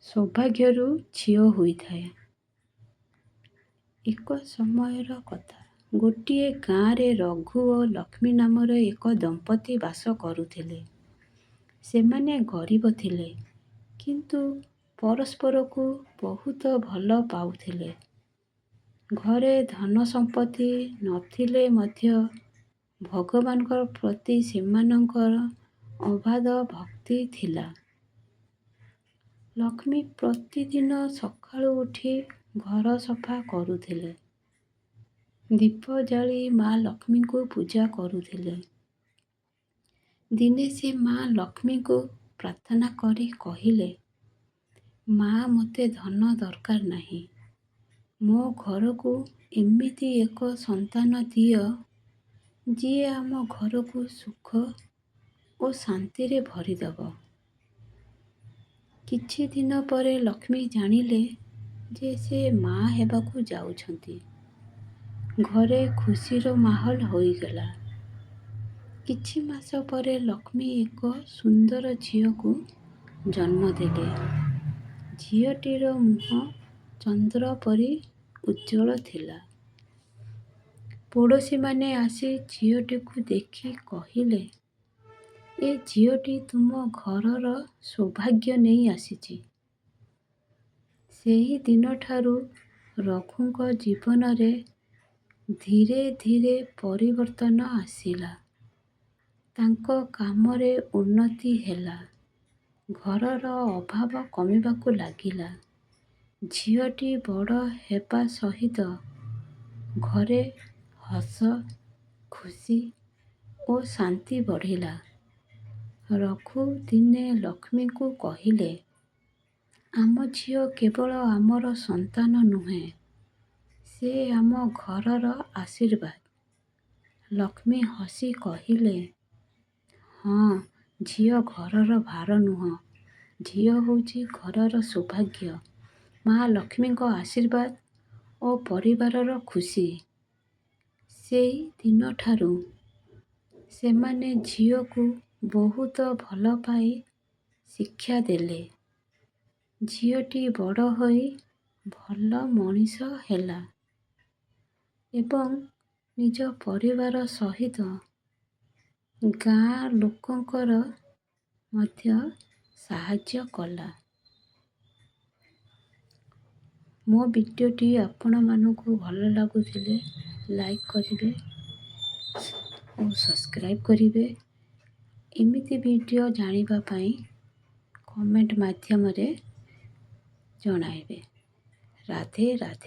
ସୌଭାଗ୍ୟରୁ ଝିଅ ହୋଇଥାଏ। ଏକ ସମୟର କଥା। ଗୋଟିଏ ଗାଁରେ ରଘୁ ଓ ଲକ୍ଷ୍ମୀ ନାମର ଏକ ଦମ୍ପତି ବାସ କରୁଥିଲେ। ସେମାନେ ଗରିବ ଥିଲେ, କିନ୍ତୁ ପରସ୍ପରକୁ ବହୁତ ଭଲ ପାଉଥିଲେ। ଘରେ ଧନ ସମ୍ପତ୍ତି ନଥିଲେ ମଧ୍ୟ ଭଗବାନଙ୍କ ପ୍ରତି ସେମାନଙ୍କର ଅଗାଧ ଭକ୍ତି ଥିଲା। ଲକ୍ଷ୍ମୀ ପ୍ରତିଦିନ ସକାଳୁ ଉଠି ଘର ସଫା କରୁଥିଲେ। ଦୀପ ଜାଳି ମା ଲକ୍ଷ୍ମୀଙ୍କୁ ପୂଜା କରୁଥିଲେ। ଦିନେ ସେ ମା ଲକ୍ଷ୍ମୀଙ୍କୁ ପ୍ରାର୍ଥନା କରି କହିଲେ, "ମା, ମୋତେ ଧନ ଦରକାର ନାହିଁ। ମୋ ଘରକୁ ଏମିତି ଏକ ସନ୍ତାନ ଦିଅ, ଯିଏ ଆମ ଘରକୁ ସୁଖ ଓ ଶାନ୍ତିରେ ଭରିଦେବ।" କିଛି ଦିନ ପରେ ଲକ୍ଷ୍ମୀ ଜାଣିଲେ ଯେ ସେ ମା ହେବାକୁ ଯାଉଛନ୍ତି। ଘରେ ଖୁସିର ମାହୋଲ ହୋଇଗଲା। କିଛି ମାସ ପରେ ଲକ୍ଷ୍ମୀ ଏକ ସୁନ୍ଦର ଝିଅକୁ ଜନ୍ମ ଦେଲେ। ଝିଅଟିର ମୁହଁ ଚନ୍ଦ୍ର ପରି ଉଜ୍ଜ୍ୱଳ ଥିଲା। ପଡ଼ୋଶୀମାନେ ଆସି ଝିଅଟିକୁ ଦେଖି କହିଲେ, "ଏ ଝିଅଟି ତୁମ ଘରର ସୌଭାଗ୍ୟ ନେଇ ଆସିଛି।" ସେହି ଦିନଠାରୁ ରଘୁଙ୍କ ଜୀବନରେ ଧୀରେ ଧୀରେ ପରିବର୍ତ୍ତନ ଆସିଲା। ତାଙ୍କ କାମରେ ଉନ୍ନତି ହେଲା। ଘରର ଅଭାବ କମିବାକୁ ଲାଗିଲା। ଝିଅଟି ବଡ଼ ହେବା ସହିତ ଘରେ ହସ, ଖୁସି ଓ ଶାନ୍ତି ବଢ଼ିଲା। ରଘୁ ଦିନେ ଲକ୍ଷ୍ମୀଙ୍କୁ କହିଲେ, "ଆମ ଝିଅ କେବଳ ଆମର ସନ୍ତାନ ନୁହେଁ, ସେ ଆମ ଘରର ଆଶୀର୍ବାଦ।" ଲକ୍ଷ୍ମୀ ହସି କହିଲେ, "ହଁ, ଝିଅ ଘରର ଭାର ନୁହେଁ, ଝିଅ ହେଉଛି ଘରର ସୌଭାଗ୍ୟ, ମା ଲକ୍ଷ୍ମୀଙ୍କ ଆଶୀର୍ବାଦ ଓ ପରିବାରର ଖୁସି।" ସେହି ଦିନଠାରୁ ସେମାନେ ଝିଅକୁ ବହୁତ ଭଲ ପାଇ ଶିକ୍ଷା ଦେଲେ। ଝିଅଟି ବଡ଼ ହୋଇ ଭଲ ମଣିଷ ହେଲା ଏବଂ ନିଜ ପରିବାର ସହିତ ଗାଁ ଲୋକଙ୍କର ମଧ୍ୟ ସାହାଯ୍ୟ କଲା। ମୋ ଭିଡ଼ିଓଟି ଆପଣମାନଙ୍କୁ ଭଲ ଲାଗୁଥିଲେ ଲାଇକ୍ କରିବେ ଓ ସବସ୍କ୍ରାଇବ୍ କରିବେ। ଏମିତି ଭିଡ଼ିଓ ଜାଣିବା ପାଇଁ କମେଣ୍ଟ ମାଧ୍ୟମରେ ଜଣାଇବେ। ରାଧେ ରାଧେ।